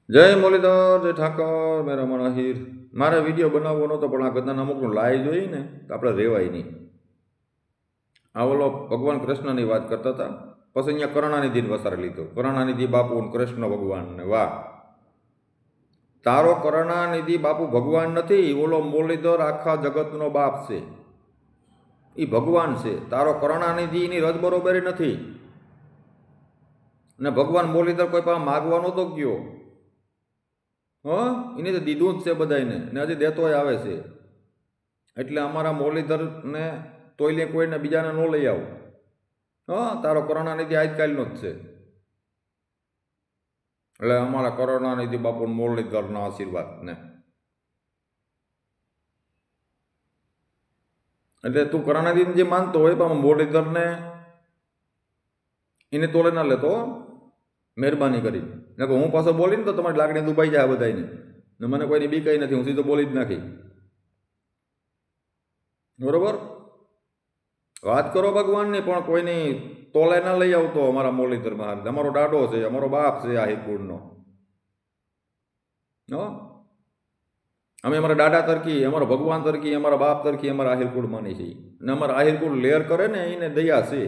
જય મુરલીધર, જય ઠાકર, મેરા મન આહિર. મારે વિડીયો બનાવવો નહોતો, પણ આ કદાચ અમુકનું લાઈ જોઈએ ને તો આપણે રહેવાય નહીં. આ ઓલો ભગવાન કૃષ્ણની વાત કરતા હતા, પછી અહીંયા કરુણાનિધિને વસારી લીધો. કરુણાનિધિ બાપુ ને કૃષ્ણ ભગવાન ને વાહ. તારો કરુણાનિધિ બાપુ ભગવાન નથી, ઓલો મુરલીધર આખા જગતનો બાપ છે. એ ભગવાન છે. તારો કરુણાનિધિ એની રજ બરોબરી નથી. ને ભગવાન મુરલીધર કોઈ પાસે માગવા નહોતો ગયો. એને તો દીધું જ છે બધાને, ને હજી દેતોય આવે છે. એટલે અમારા મુરલીધરને તોયલે કોઈને બીજાને ન લઈ આવો. તારો કરુણાનિધિ આજકાલનો જ છે. એટલે અમારા કરુણાનિધિ બાપુ મુરલીધરના આશીર્વાદ ને. એટલે તું કરુણાનિધિને જે માનતો હોય પણ મુરલીધરને એને તોલે ના લેતો, મહેરબાની કરી. હું પાછો બોલીને તો તમારી લાગણી દુભાઈ જાય બધાને, ને મને કોઈની બી કઈ નથી, હું સીધો બોલી જ નાખી. બરોબર, વાત કરો ભગવાનની, પણ કોઈની તોલે ના લઈ આવતો. અમારા મુરલીધર મહારાજ અમારો દાડો છે, અમારો બાપ છે આહિરકુળનો. અમે અમારા દાદા તરકી, અમારા ભગવાન તરકી, અમારા બાપ તરકી અમારા આહિરકુળ માની છીએ. ને અમારા આહિરકુળ લેર કરે ને એને દયા છે.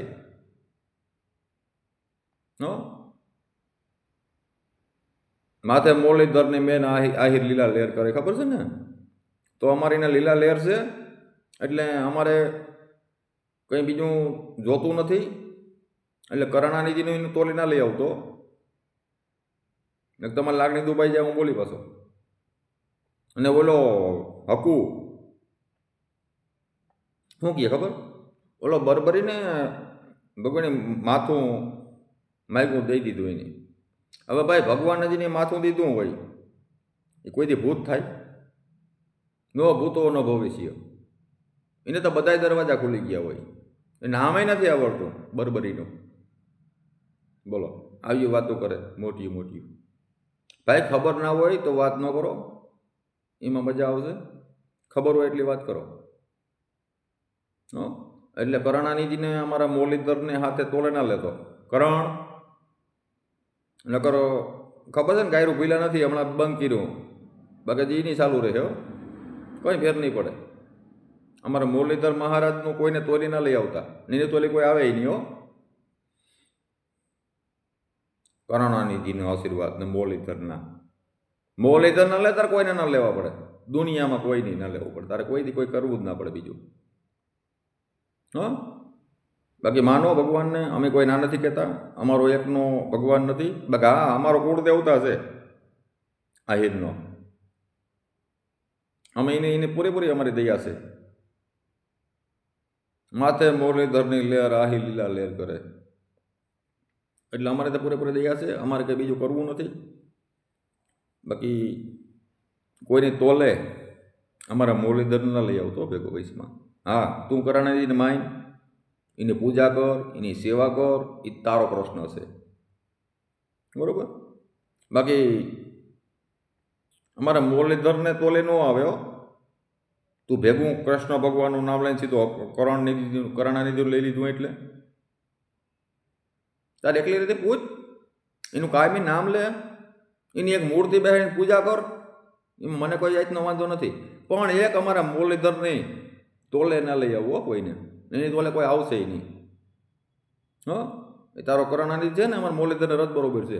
માથે મુરલીધરની મેન આહિર લીલા લેર કરે, ખબર છે ને? તો અમારી એને લીલા લેર છે, એટલે અમારે કંઈ બીજું જોતું નથી. એટલે કરુણાનિધિનું એનું તોલી ના લઈ આવતો. તમારી લાગણી દુભાઈ જાય, હું બોલી પાછો. અને ઓલો હકુ શું કહે ખબર? ઓલો બરબરીને ભગવાને માથું માગ્યું, દઈ દીધું એને. હવે ભાઈ, ભગવાનજીને માથું દીધું હોય એ કોઈથી ભૂત થાય? નો ભૂતો ન ભવિષ્ય. એને તો બધાય દરવાજા ખુલી ગયા હોય. એ નામે નથી આવડતું બરબરીનું. બોલો, આવી વાતો કરે મોટી મોટી. ભાઈ, ખબર ના હોય તો વાત ન કરો, એમાં મજા આવશે. ખબર હોય એટલી વાત કરો. એટલે કરુણાનિધિને અમારા મુરલીધરને હાથે તોલે ના લેતો. કરણ ન કરો, ખબર છે ને, ગાયરું ભૂલા નથી, હમણાં બંધ કર્યું. બાકી એની ચાલુ રહે, કંઈ ફેર નહીં પડે. અમારા મુરલીધર મહારાજનું કોઈને તોલી ના લઈ આવતા, એને તોલી કોઈ આવે નહીં. કરુણાનિધિનો આશીર્વાદ ને મુરલીધરના. મુરલીધર ના લે તારે કોઈને ના લેવા પડે. દુનિયામાં કોઈ નહીં ના લેવું પડે. તારે કોઈથી કોઈ કરવું જ ના પડે બીજું. બાકી માનો ભગવાનને, અમે કોઈ ના નથી કહેતા. અમારો એકનો ભગવાન નથી. બાકી હા, અમારો કુળ દેવતા છે આહિરનો. અમે એને પૂરેપૂરી અમારી દયા છે. માથે મુરલીધરની લેર આહી લીલા લેર કરે, એટલે અમારે તો પૂરેપૂરી દયા છે. અમારે કંઈ બીજું કરવું નથી. બાકી કોઈની તોલે અમારા મુરલીધર ના લઈ આવતો ભેગો વયસમાં. હા, તું કરુણાનિધિને માન, એની પૂજા કર, એની સેવા કર, એ તારો પ્રશ્ન છે. બરોબર? બાકી અમારા મુરલીધરને તોલે ન આવ્યો. તું ભેગું કૃષ્ણ ભગવાનનું નામ લઈને સીધો કરુણાનિધિ લઈ લીધું. એટલે તારે એકલી રીતે પૂછ, એનું કાયમી નામ લે, એની એક મૂર્તિ બેસીને પૂજા કર. એમાં મને કોઈ જાતનો વાંધો નથી. પણ એક અમારા મુરલીધરની તોલે ના લઈ આવવો કોઈને. એની તોલે કોઈ આવશે નહીં. એ તારો કરુણાનિધિ છે ને, અમારા મુરલીધરને રદ બરોબર છે.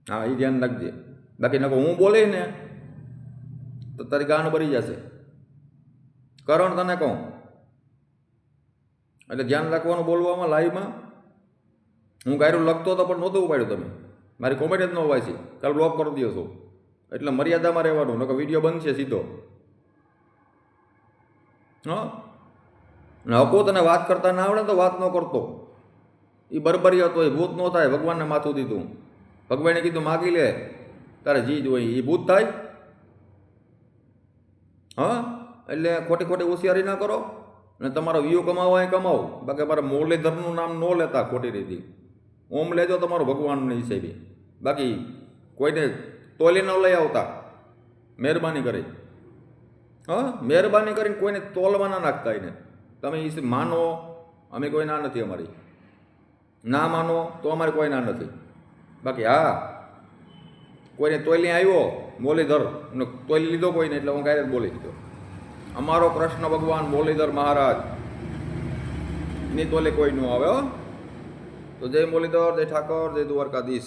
હા, એ ધ્યાન રાખજે. બાકી નકો હું બોલે ને તો તારી ગાન ભરી જશે. કરણ તને કહું, એટલે ધ્યાન રાખવાનું બોલવામાં. લાઈવમાં હું ગાયરું લખતો હતો પણ નહોતું ઉપાડ્યું તમે. મારી કોમેડી જ ન વાંચી, કાલ બ્લોક કરી દો છો. એટલે મર્યાદામાં રહેવાનું, નકર વિડીયો બંધ છે સીધો. હકો તને વાત કરતા ના આવડે તો વાત ન કરતો. એ બરબરી હતો, એ ભૂત ન થાય. ભગવાનને માથું દીધું, ભગવાને કીધું માગી લે તારે જી જોઈએ, એ ભૂત થાય. એટલે ખોટી ખોટી હોશિયારી ના કરો. અને તમારો વ્યૂ કમાવો એ કમાવો. બાકી મારા મુરલીધરનું નામ ન લેતા ખોટી રીતે. ઓમ લેજો તમારું ભગવાનની હિસાબે. બાકી કોઈને તોલી ન લઈ આવતા. મહેરબાની કરી, મહેરબાની કરીને કોઈને તોલવા ના નાખતા. એને તમે એ માનો, અમે કોઈ ના નથી. અમારી ના માનો તો અમારે કોઈ ના નથી. બાકી હા, કોઈને તોયલી આવ્યો મોલીધર ને તોયલી લીધો કોઈને એટલે હું કાંઈ બોલી દીધો. અમારો કૃષ્ણ ભગવાન મોલીધર મહારાજ ની તોલે કોઈ ન આવે હો. તો જય મોલીધર, જય ઠાકોર, જય દ્વારકાધીશ.